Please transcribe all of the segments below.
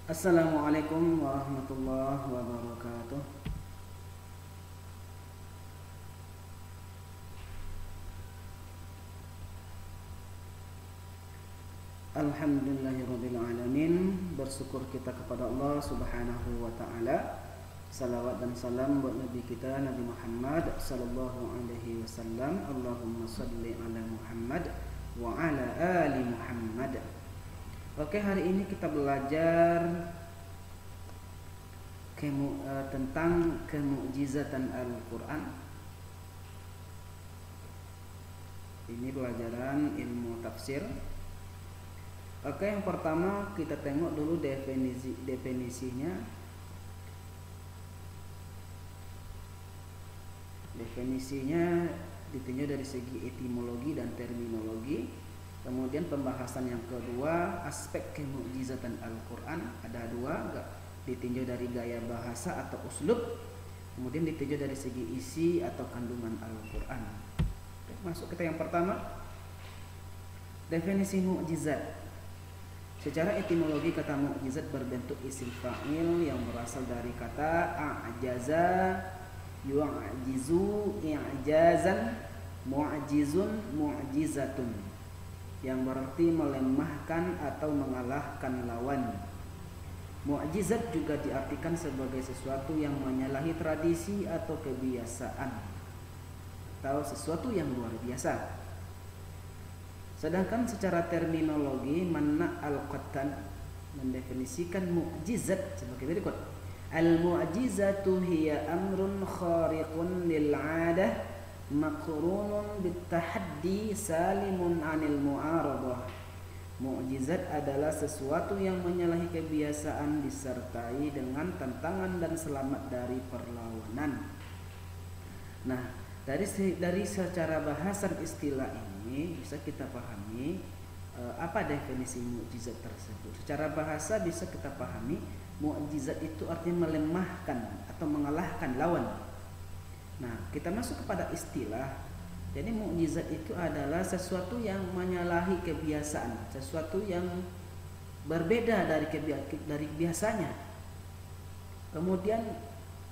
Assalamualaikum warahmatullahi wabarakatuh. Alhamdulillahirabbil alamin. Bersyukur kita kepada Allah Subhanahu wa taala. Salawat dan salam buat nabi kita Nabi Muhammad sallallahu alaihi wasallam. Allahumma shalli ala Muhammad wa ala ali Muhammad. Oke, hari ini kita belajar tentang kemukjizatan Al-Quran. Ini pelajaran ilmu tafsir. Oke, yang pertama kita tengok dulu definisinya. Definisinya ditinjau dari segi etimologi dan terminologi. Kemudian pembahasan yang kedua, aspek kemukjizatan Al-Quran. Ada dua, ditinjau dari gaya bahasa atau uslub. Kemudian ditinjau dari segi isi atau kandungan Al-Quran. Masuk kita yang pertama, definisi mukjizat. Secara etimologi kata mukjizat berbentuk isim fa'il yang berasal dari kata a'jaza, yu'jizu, i'jazan, mu'jizun, mu'jizatun, yang berarti melemahkan atau mengalahkan lawan. Mukjizat juga diartikan sebagai sesuatu yang menyalahi tradisi atau kebiasaan, atau sesuatu yang luar biasa. Sedangkan secara terminologi Manna Al-Qattan mendefinisikan mukjizat sebagai berikut. Al-mu'jizatu hiya amrun khariqun lil'adah maqrunun bitahaddi salimun 'anil mu'aradah. Mukjizat adalah sesuatu yang menyalahi kebiasaan disertai dengan tantangan dan selamat dari perlawanan. Nah, dari secara bahasan istilah ini bisa kita pahami apa definisi mukjizat tersebut. Secara bahasa bisa kita pahami mukjizat itu artinya melemahkan atau mengalahkan lawan. Nah, kita masuk kepada istilah. Jadi mukjizat itu adalah sesuatu yang menyalahi kebiasaan, sesuatu yang berbeda dari biasanya. Kemudian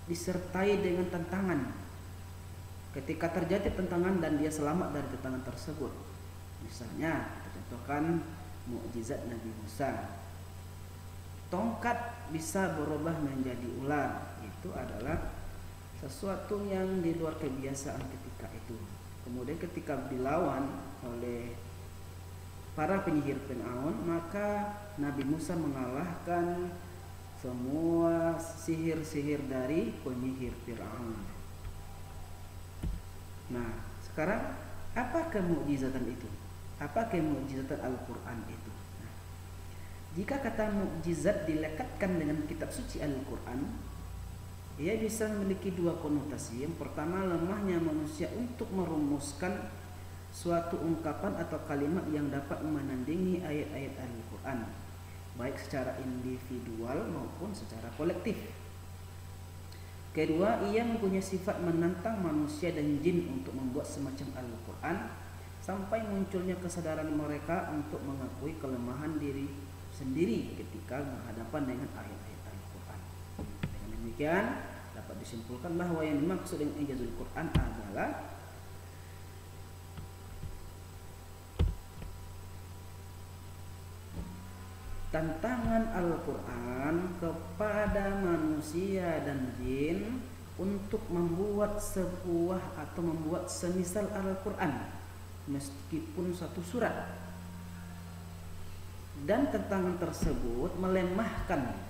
disertai dengan tantangan. Ketika terjadi tantangan dan dia selamat dari tantangan tersebut. Misalnya kita contohkan mukjizat Nabi Musa. Tongkat bisa berubah menjadi ular. Itu adalah sesuatu yang di luar kebiasaan ketika itu. Kemudian ketika dilawan oleh para penyihir Fir'aun, maka Nabi Musa mengalahkan semua sihir-sihir dari penyihir Fir'aun. Nah, sekarang apa kemukjizatan itu? Apa kemukjizatan Al-Quran itu? Nah, jika kata mukjizat dilekatkan dengan kitab suci Al-Quran, ia bisa memiliki dua konotasi. Yang pertama, lemahnya manusia untuk merumuskan suatu ungkapan atau kalimat yang dapat menandingi ayat-ayat Al-Quran, baik secara individual maupun secara kolektif. Kedua, ia mempunyai sifat menantang manusia dan jin untuk membuat semacam Al-Quran, sampai munculnya kesadaran mereka untuk mengakui kelemahan diri sendiri ketika berhadapan dengan ayat-ayat Al-Quran. Dengan demikian dapat disimpulkan bahwa yang dimaksud dengan ijazul Quran adalah tantangan Al-Quran kepada manusia dan jin untuk membuat sebuah atau membuat semisal Al-Quran meskipun satu surat. Dan tantangan tersebut melemahkan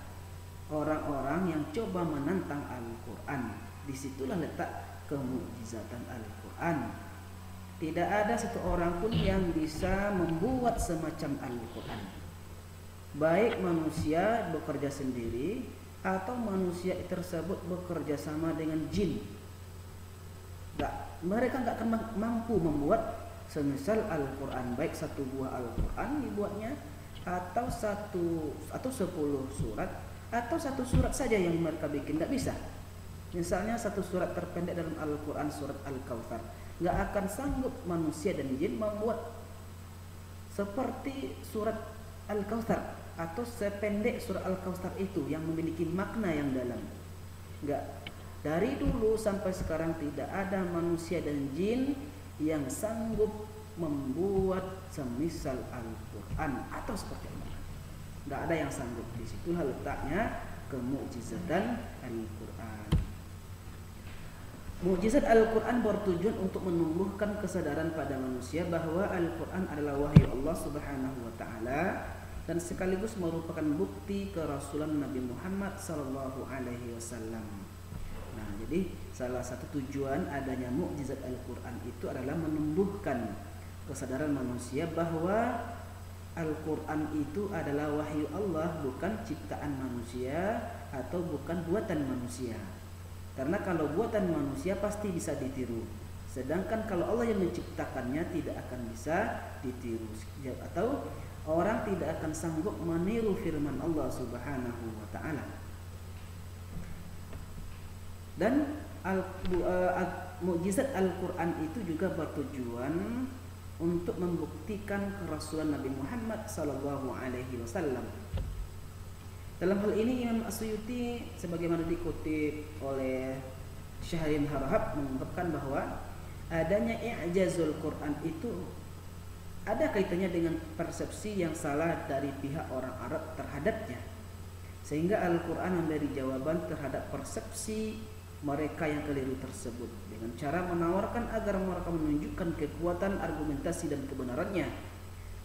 orang-orang yang coba menantang Al-Quran. Disitulah letak kemukjizatan Al-Quran. Tidak ada satu orang pun yang bisa membuat semacam Al-Quran, baik manusia bekerja sendiri atau manusia tersebut bekerja sama dengan jin. Mereka nggak akan mampu membuat semisal Al-Quran, baik satu buah Al-Quran dibuatnya, atau 10 surat, atau satu surat saja yang mereka bikin, nggak bisa. Misalnya satu surat terpendek dalam Al-Quran, surat Al-Kautsar, nggak akan sanggup manusia dan jin membuat seperti surat Al-Kautsar. atau sependek surah Al-Kautsar itu yang memiliki makna yang dalam. Enggak. Dari dulu sampai sekarang tidak ada manusia dan jin yang sanggup membuat semisal Al-Quran atau seperti Al-Quran. Enggak ada yang sanggup. Di situlah letaknya kemukjizatan Al-Quran. Mukjizat Al-Quran bertujuan untuk menumbuhkan kesadaran pada manusia bahwa Al-Quran adalah wahyu Allah Subhanahu wa Ta'ala dan sekaligus merupakan bukti kerasulan Nabi Muhammad sallallahu alaihi wasallam. Nah, jadi salah satu tujuan adanya mukjizat Al-Quran itu adalah menumbuhkan kesadaran manusia bahwa Al-Quran itu adalah wahyu Allah, bukan ciptaan manusia atau bukan buatan manusia. Karena kalau buatan manusia pasti bisa ditiru. Sedangkan kalau Allah yang menciptakannya tidak akan bisa ditiru. Atau orang tidak akan sanggup meniru firman Allah Subhanahu wa Ta'ala. Dan mukjizat Al-Quran itu juga bertujuan untuk membuktikan kerasulan Nabi Muhammad sallallahu alaihi wasallam. Dalam hal ini Imam Asyuyuti sebagaimana dikutip oleh Syahrin Harahab mengungkapkan bahwa adanya i'jazul Quran itu ada kaitannya dengan persepsi yang salah dari pihak orang Arab terhadapnya, sehingga Al-Quran memberi jawaban terhadap persepsi mereka yang keliru tersebut dengan cara menawarkan agar mereka menunjukkan kekuatan argumentasi dan kebenarannya.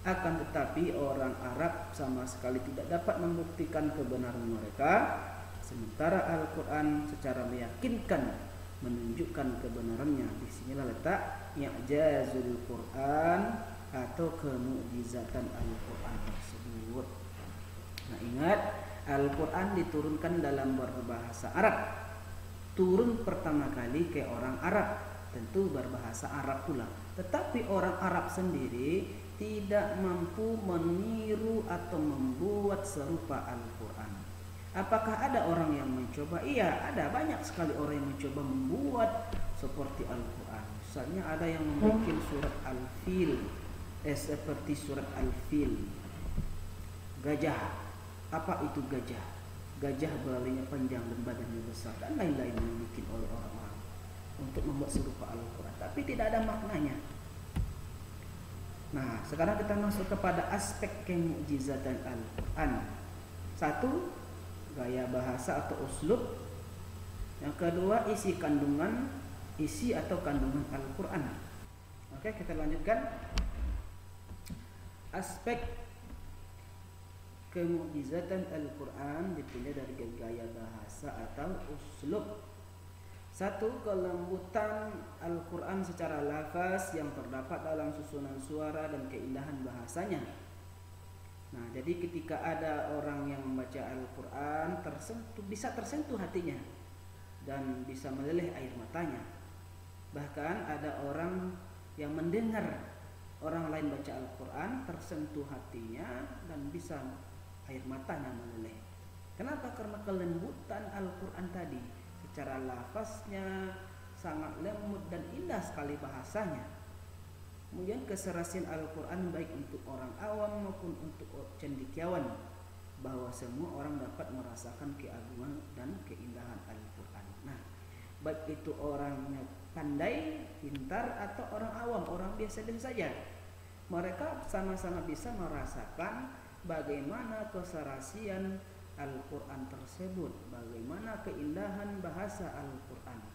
Akan tetapi orang Arab sama sekali tidak dapat membuktikan kebenaran mereka, sementara Al-Quran secara meyakinkan menunjukkan kebenarannya. Disinilah letak i'jazul Quran atau kemukjizatan Al-Quran tersebut. Nah, ingat, Al-Quran diturunkan dalam berbahasa Arab. Turun pertama kali ke orang Arab, tentu berbahasa Arab pula. Tetapi orang Arab sendiri tidak mampu meniru atau membuat serupa Al-Quran. Apakah ada orang yang mencoba? Iya, ada banyak sekali orang yang mencoba membuat seperti Al-Quran. Misalnya ada yang membuat surat Al-Fil seperti surat Al-Fil. Gajah. Apa itu gajah? Gajah belainya panjang dan badannya besar dan lain-lain yang dibikin oleh orang-orang untuk membuat serupa Al-Quran, tapi tidak ada maknanya. Nah, sekarang kita masuk kepada aspek kemukjizatan Al-Quran. Satu, gaya bahasa atau uslub. Yang kedua, isi atau kandungan Al-Quran. Oke, kita lanjutkan. Aspek kemukjizatan Al-Quran dipilih dari gaya bahasa atau uslub. Satu, kelembutan Al-Quran secara lafaz yang terdapat dalam susunan suara dan keindahan bahasanya. Nah, jadi ketika ada orang yang membaca Al-Quran bisa tersentuh hatinya dan bisa meleleh air matanya. Bahkan ada orang yang mendengar orang lain baca Al-Quran tersentuh hatinya dan bisa air matanya meleleh. Kenapa? Karena kelembutan Al-Quran tadi. Secara lafaznya sangat lembut dan indah sekali bahasanya. Kemudian keserasian Al-Quran baik untuk orang awam maupun untuk cendekiawan, bahwa semua orang dapat merasakan keagungan dan keindahan Al-Quran. Nah, baik itu orangnya pandai, pintar, atau orang awam, orang biasa-biasa saja, mereka sama-sama bisa merasakan bagaimana keserasian Al-Quran tersebut, bagaimana keindahan bahasa Al-Quran,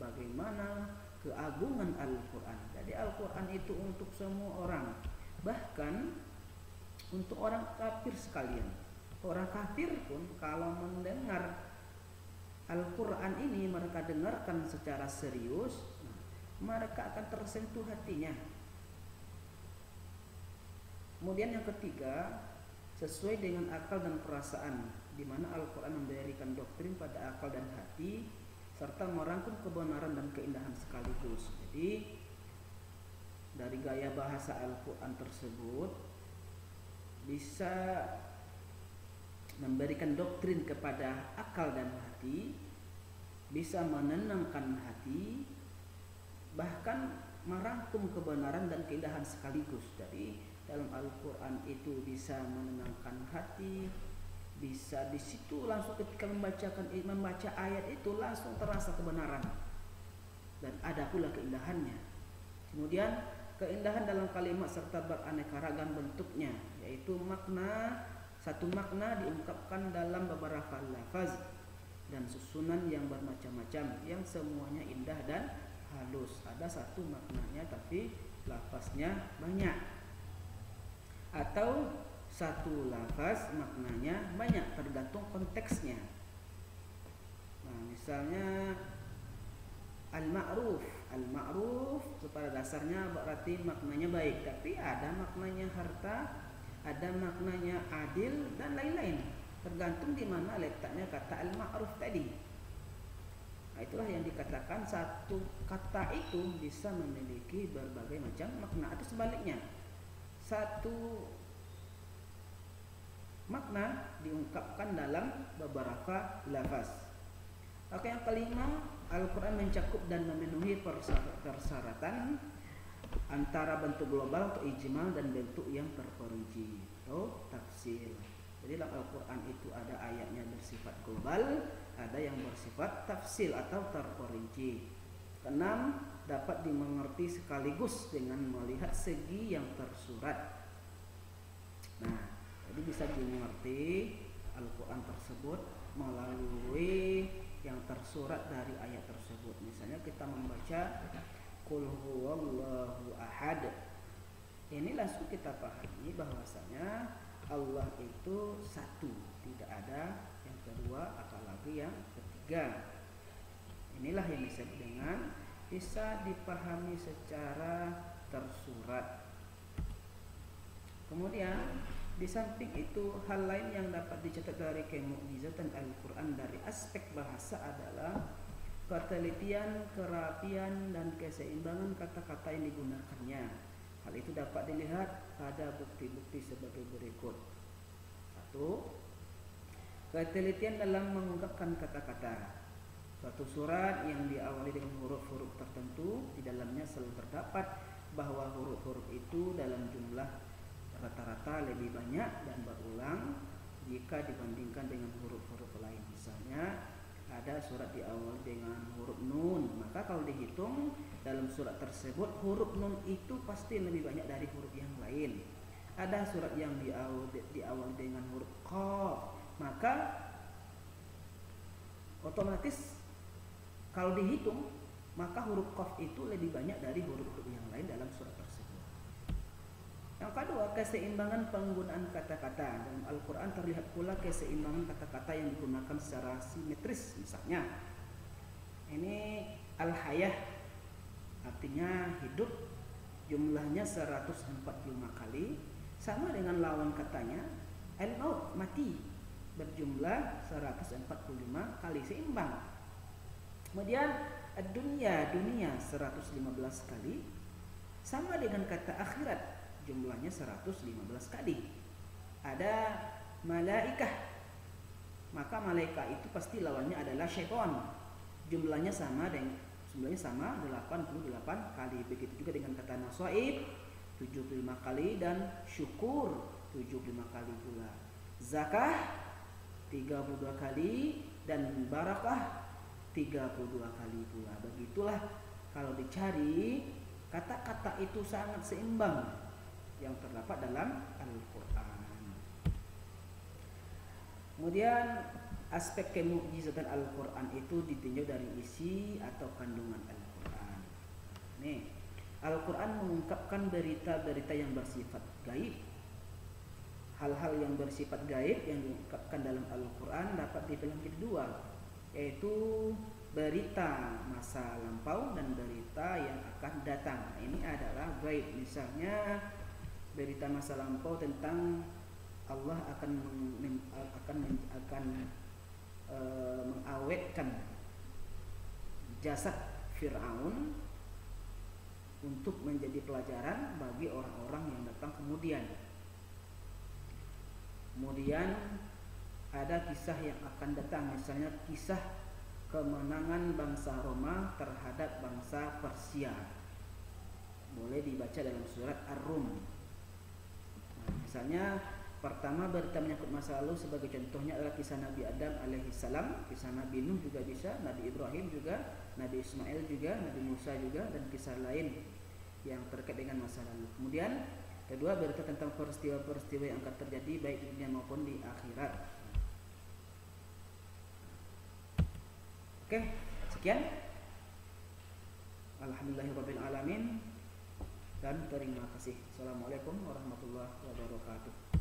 bagaimana keagungan Al-Quran. Jadi Al-Quran itu untuk semua orang, bahkan untuk orang kafir sekalian. Orang kafir pun kalau mendengar Al-Quran ini mereka dengarkan secara serius, mereka akan tersentuh hatinya. Kemudian yang ketiga, sesuai dengan akal dan perasaan, di mana Al-Quran memberikan doktrin pada akal dan hati serta merangkum kebenaran dan keindahan sekaligus. Jadi dari gaya bahasa Al-Quran tersebut bisa memberikan doktrin kepada akal dan hati, bisa menenangkan hati, bahkan merangkum kebenaran dan keindahan sekaligus. Jadi dalam Al-Quran itu bisa menenangkan hati, bisa di situ langsung ketika membaca ayat itu langsung terasa kebenaran dan ada pula keindahannya. Kemudian keindahan dalam kalimat serta beraneka ragam bentuknya, yaitu satu makna diungkapkan dalam beberapa lafaz dan susunan yang bermacam-macam yang semuanya indah dan halus. Ada satu maknanya tapi lafaznya banyak, atau satu lafaz maknanya banyak, tergantung konteksnya. Nah, misalnya al-ma'ruf pada dasarnya berarti maknanya baik, tapi ada maknanya harta, ada maknanya adil dan lain-lain, tergantung di mana letaknya kata al-ma'ruf tadi. Nah, itulah yang dikatakan satu kata itu bisa memiliki berbagai macam makna, atau sebaliknya satu makna diungkapkan dalam beberapa lafaz. Oke, yang kelima, Al-Quran mencakup dan memenuhi persyaratan antara bentuk global atau ijmal dan bentuk yang terperinci atau tafsil. Jadi dalam Al-Quran itu ada ayatnya bersifat global, ada yang bersifat tafsil atau terperinci. Keenam, dapat dimengerti sekaligus dengan melihat segi yang tersurat. Nah, jadi bisa dimengerti Al-Quran tersebut melalui yang tersurat dari ayat tersebut. Misalnya kita membaca Qul huwallahu ahad, ini langsung kita pahami bahwasanya Allah itu satu, tidak ada yang kedua apalagi yang ketiga. Inilah yang disebut dengan bisa dipahami secara tersurat. Kemudian di samping itu, hal lain yang dapat dicatat dari kemukjizatan Al-Quran dari aspek bahasa adalah ketelitian, kerapian, dan keseimbangan kata-kata yang digunakannya. Hal itu dapat dilihat pada bukti-bukti sebagai berikut. 1. Ketelitian dalam mengungkapkan kata-kata. Suatu surat yang diawali dengan huruf-huruf tertentu, di dalamnya selalu terdapat bahwa huruf-huruf itu dalam jumlah rata-rata lebih banyak dan berulang jika dibandingkan dengan huruf-huruf lain. Misalnya ada surat diawali dengan huruf nun, maka kalau dihitung dalam surat tersebut huruf nun itu pasti lebih banyak dari huruf yang lain. Ada surat yang diawali dengan huruf qaf, maka otomatis kalau dihitung maka huruf qaf itu lebih banyak dari huruf-huruf yang lain dalam surat tersebut. Yang kedua, keseimbangan penggunaan kata-kata. Dalam Al-Quran terlihat pula keseimbangan kata-kata yang digunakan secara simetris. Misalnya, ini al-hayah, artinya hidup, jumlahnya 145 kali, sama dengan lawan katanya al-maut, mati, berjumlah 145 kali, seimbang. Kemudian ad-dunya, dunia 115 kali, sama dengan kata akhirat, jumlahnya 115 kali. Ada malaikah, maka malaikat itu pasti lawannya adalah syaitan, jumlahnya sama 88 kali. Begitu juga dengan kata nasaib 75 kali dan syukur 75 kali pula. Zakah 32 kali dan barakah 32 kali pula. Begitulah kalau dicari kata-kata itu sangat seimbang yang terdapat dalam Al-Quran. Kemudian aspek kemukjizatan Al-Quran itu ditinjau dari isi atau kandungan Al-Quran. Nih, Al-Quran mengungkapkan berita-berita yang bersifat gaib. Hal-hal yang bersifat gaib yang diungkapkan dalam Al-Quran dapat dibagi dua, yaitu berita masa lampau dan berita yang akan datang. Ini adalah gaib. Misalnya berita masa lampau tentang Allah akan mengawetkan jasad Fir'aun untuk menjadi pelajaran bagi orang-orang yang datang kemudian. Kemudian ada kisah yang akan datang, misalnya kisah kemenangan bangsa Roma terhadap bangsa Persia. baca dalam surat Ar-Rum. Nah, misalnya pertama berita menyangkut masa lalu sebagai contohnya adalah kisah Nabi Adam alaihissalam, kisah Nabi Nuh juga bisa, Nabi Ibrahim juga, Nabi Ismail juga, Nabi Musa juga, dan kisah lain yang terkait dengan masa lalu. Kemudian kedua berita tentang peristiwa-peristiwa yang akan terjadi baik di dunia maupun di akhirat. Oke, sekian. Alhamdulillahirabbil alamin dan terima kasih. Assalamualaikum warahmatullahi wabarakatuh.